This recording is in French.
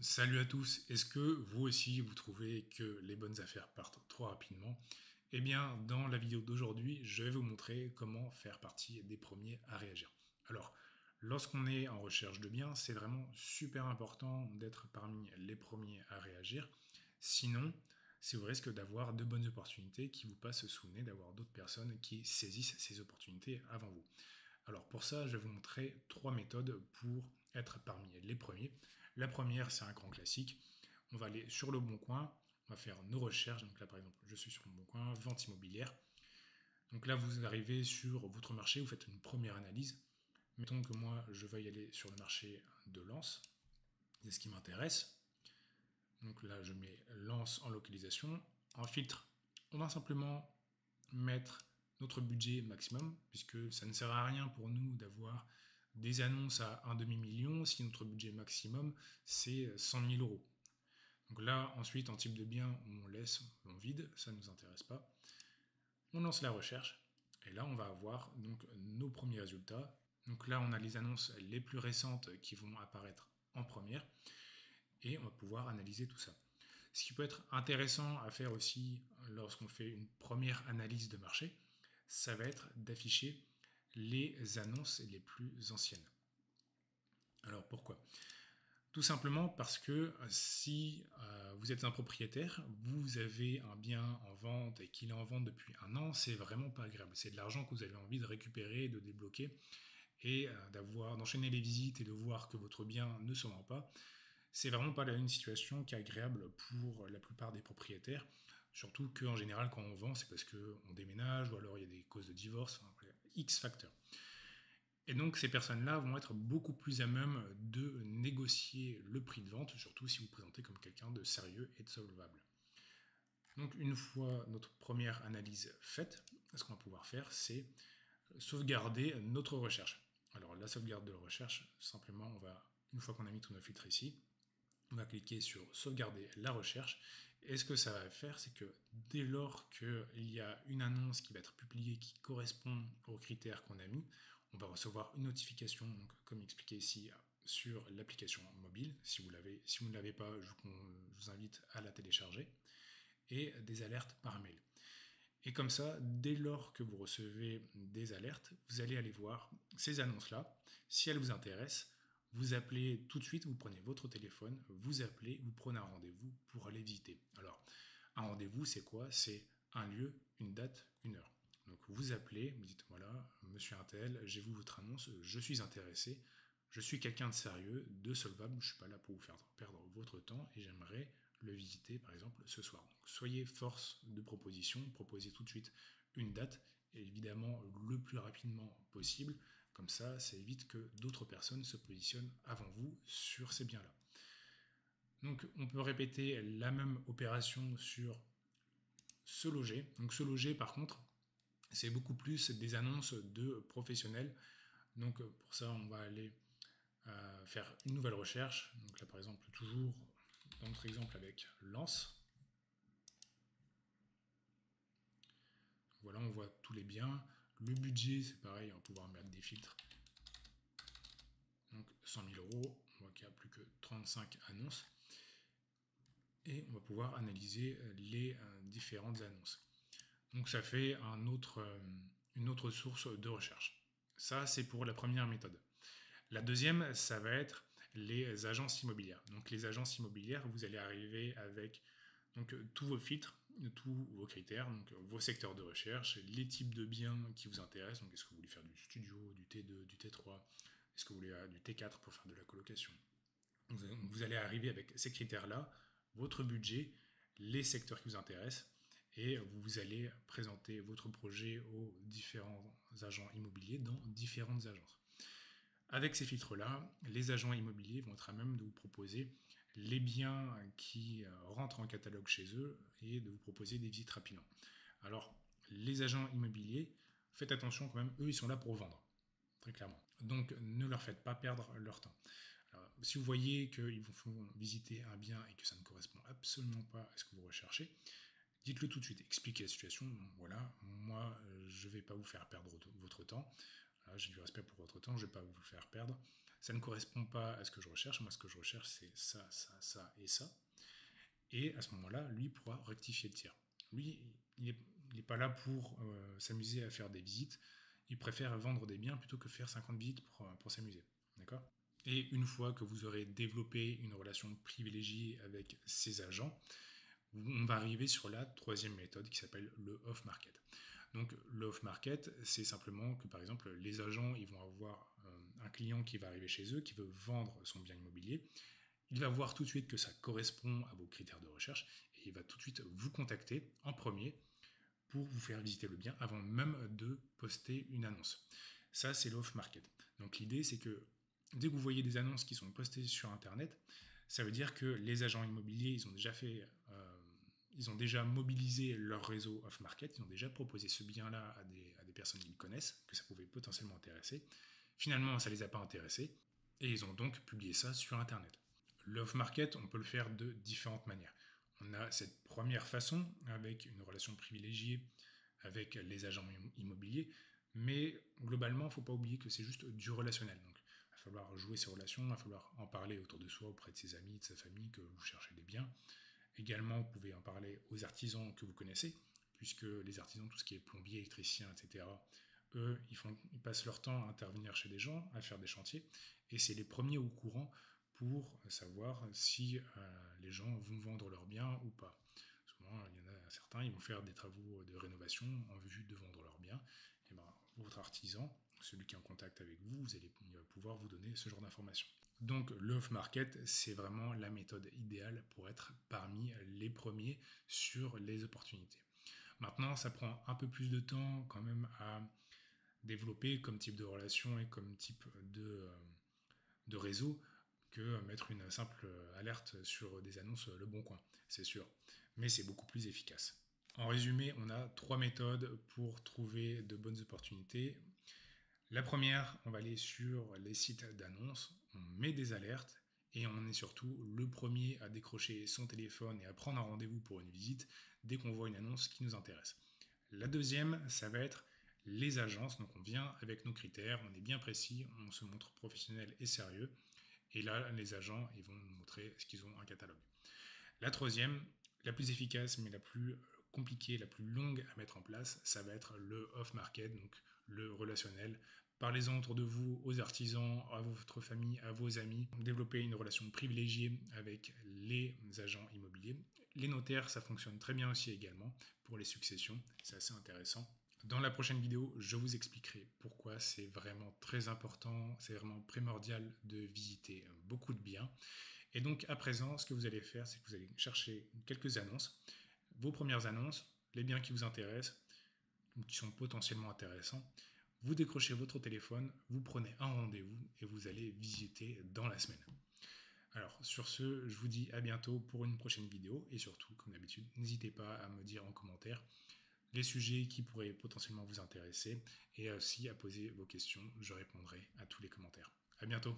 Salut à tous, est-ce que vous aussi vous trouvez que les bonnes affaires partent trop rapidement? Eh bien, dans la vidéo d'aujourd'hui, je vais vous montrer comment faire partie des premiers à réagir. Alors, lorsqu'on est en recherche de biens, c'est vraiment super important d'être parmi les premiers à réagir. Sinon, c'est au risque d'avoir de bonnes opportunités qui vous passent sous le nez, d'avoir d'autres personnes qui saisissent ces opportunités avant vous. Alors pour ça, je vais vous montrer trois méthodes pour être parmi les premiers. La première, c'est un grand classique. On va aller sur le bon coin, on va faire nos recherches. Donc là, par exemple, je suis sur le bon coin, vente immobilière. Donc là, vous arrivez sur votre marché, vous faites une première analyse. Mettons que moi, je veuille aller sur le marché de Lens. C'est ce qui m'intéresse. Donc là, je mets Lens en localisation. En filtre, on va simplement mettre notre budget maximum, puisque ça ne sert à rien pour nous d'avoir des annonces à un demi-million si notre budget maximum c'est 100 000 euros. Donc là, ensuite, en type de bien, on laisse, on vide, ça ne nous intéresse pas. On lance la recherche, et là, on va avoir donc nos premiers résultats. Donc là, on a les annonces les plus récentes qui vont apparaître en première, et on va pouvoir analyser tout ça. Ce qui peut être intéressant à faire aussi lorsqu'on fait une première analyse de marché, ça va être d'afficher les annonces les plus anciennes. Alors pourquoi? Tout simplement parce que si vous êtes un propriétaire, vous avez un bien en vente et qu'il est en vente depuis un an, c'est vraiment pas agréable. C'est de l'argent que vous avez envie de récupérer, de débloquer et d'enchaîner les visites et de voir que votre bien ne se vend pas. C'est vraiment pas une situation qui est agréable pour la plupart des propriétaires. Surtout qu'en général, quand on vend, c'est parce qu'on déménage ou alors il y a des causes de divorce, enfin, X facteurs. Et donc ces personnes-là vont être beaucoup plus à même de négocier le prix de vente, surtout si vous vous présentez comme quelqu'un de sérieux et de solvable. Donc une fois notre première analyse faite, ce qu'on va pouvoir faire, c'est sauvegarder notre recherche. Alors la sauvegarde de recherche, simplement, une fois qu'on a mis tous nos filtres ici, on va cliquer sur sauvegarder la recherche, et ce que ça va faire, c'est que dès lors qu'il y a une annonce qui va être publiée qui correspond aux critères qu'on a mis, on va recevoir une notification, donc, comme expliqué ici, sur l'application mobile. Si vous ne l'avez pas, je vous invite à la télécharger, et des alertes par mail. Et comme ça, dès lors que vous recevez des alertes, vous allez aller voir ces annonces-là. Si elles vous intéressent, vous appelez tout de suite, vous prenez votre téléphone, vous appelez, vous prenez un rendez-vous pour aller visiter. Alors, un rendez-vous, c'est quoi? C'est un lieu, une date, une heure. Donc vous appelez, vous dites voilà, monsieur Untel, j'ai vu votre annonce, je suis intéressé, je suis quelqu'un de sérieux, de solvable, je ne suis pas là pour vous faire perdre votre temps et j'aimerais le visiter par exemple ce soir. Donc, soyez force de proposition, proposez tout de suite une date, et évidemment le plus rapidement possible, comme ça évite que d'autres personnes se positionnent avant vous sur ces biens-là. Donc on peut répéter la même opération sur se loger. Donc se loger par contre, c'est beaucoup plus des annonces de professionnels. Donc pour ça, on va aller faire une nouvelle recherche. Donc là par exemple, toujours dans notre exemple avec Lens. Voilà, on voit tous les biens. Le budget, c'est pareil, on va pouvoir mettre des filtres. Donc 100 000 euros, on voit qu'il n'y a plus que 35 annonces. Et on va pouvoir analyser les différentes annonces. Donc ça fait une autre source de recherche. Ça, c'est pour la première méthode. La deuxième, ça va être les agences immobilières. Donc les agences immobilières, vous allez arriver avec tous vos filtres, tous vos critères, donc vos secteurs de recherche, les types de biens qui vous intéressent. Donc est-ce que vous voulez faire du studio, du T2, du T3, est-ce que vous voulez du T4 pour faire de la colocation? Donc, vous allez arriver avec ces critères-là, votre budget, les secteurs qui vous intéressent, et vous allez présenter votre projet aux différents agents immobiliers dans différentes agences. Avec ces filtres-là, les agents immobiliers vont être à même de vous proposer les biens qui rentrent en catalogue chez eux et de vous proposer des visites rapidement. Alors, les agents immobiliers, faites attention quand même, eux, ils sont là pour vendre, très clairement. Donc, ne leur faites pas perdre leur temps. Alors, si vous voyez qu'ils vous font visiter un bien et que ça ne correspond absolument pas à ce que vous recherchez, dites-le tout de suite, expliquez la situation. Voilà, moi, je ne vais pas vous faire perdre votre temps. J'ai du respect pour votre temps, je ne vais pas vous le faire perdre. ça ne correspond pas à ce que je recherche. Moi, ce que je recherche, c'est ça, ça, ça et ça. Et à ce moment-là, lui pourra rectifier le tir. Lui, il n'est pas là pour s'amuser à faire des visites. Il préfère vendre des biens plutôt que faire 50 visites pour s'amuser. D'accord ? Et une fois que vous aurez développé une relation privilégiée avec ces agents, on va arriver sur la troisième méthode qui s'appelle le off-market. Donc le off-market, c'est simplement que par exemple les agents ils vont avoir un client qui va arriver chez eux, qui veut vendre son bien immobilier. Il va voir tout de suite que ça correspond à vos critères de recherche et il va tout de suite vous contacter en premier pour vous faire visiter le bien avant même de poster une annonce. Ça, c'est l'off-market. Donc l'idée, c'est que dès que vous voyez des annonces qui sont postées sur Internet, ça veut dire que les agents immobiliers, ils ont déjà mobilisé leur réseau off-market, ils ont déjà proposé ce bien-là à des personnes qu'ils connaissent, que ça pouvait potentiellement intéresser. Finalement, ça ne les a pas intéressés et ils ont donc publié ça sur Internet. L'off-market, on peut le faire de différentes manières. On a cette première façon avec une relation privilégiée avec les agents immobiliers, mais globalement, il ne faut pas oublier que c'est juste du relationnel. Donc, il va falloir jouer ces relations, il va falloir en parler autour de soi, auprès de ses amis, de sa famille, que vous cherchez des biens. Également, vous pouvez en parler aux artisans que vous connaissez, puisque les artisans, tout ce qui est plombier, électricien, etc., eux, ils passent leur temps à intervenir chez des gens, à faire des chantiers, et c'est les premiers au courant pour savoir si les gens vont vendre leurs biens ou pas. Souvent, il y en a certains, ils vont faire des travaux de rénovation en vue de vendre leurs biens. Et ben, votre artisan, celui qui est en contact avec vous, il va pouvoir vous donner ce genre d'informations. Donc le off-market, c'est vraiment la méthode idéale pour être parmi les premiers sur les opportunités. Maintenant, ça prend un peu plus de temps quand même à développer comme type de relation et comme type de réseau que mettre une simple alerte sur des annonces Le Bon Coin, c'est sûr. Mais c'est beaucoup plus efficace. En résumé, on a 3 méthodes pour trouver de bonnes opportunités. La première, on va aller sur les sites d'annonces, on met des alertes et on est surtout le premier à décrocher son téléphone et à prendre un rendez-vous pour une visite dès qu'on voit une annonce qui nous intéresse. La deuxième, ça va être les agences, donc on vient avec nos critères, on est bien précis, on se montre professionnel et sérieux, et là les agents ils vont nous montrer ce qu'ils ont un catalogue. La troisième, la plus efficace mais la plus compliquée, la plus longue à mettre en place, ça va être le off-market, donc le relationnel. Parlez-en autour de vous, aux artisans, à votre famille, à vos amis. Développez une relation privilégiée avec les agents immobiliers. Les notaires, ça fonctionne très bien aussi également pour les successions. C'est assez intéressant. Dans la prochaine vidéo, je vous expliquerai pourquoi c'est vraiment très important, c'est vraiment primordial de visiter beaucoup de biens. Et donc à présent, ce que vous allez faire, c'est que vous allez chercher quelques annonces, vos premières annonces, les biens qui vous intéressent, qui sont potentiellement intéressants. Vous décrochez votre téléphone, vous prenez un rendez-vous et vous allez visiter dans la semaine. Alors sur ce, je vous dis à bientôt pour une prochaine vidéo et surtout, comme d'habitude, n'hésitez pas à me dire en commentaire les sujets qui pourraient potentiellement vous intéresser et aussi à poser vos questions. Je répondrai à tous les commentaires. À bientôt.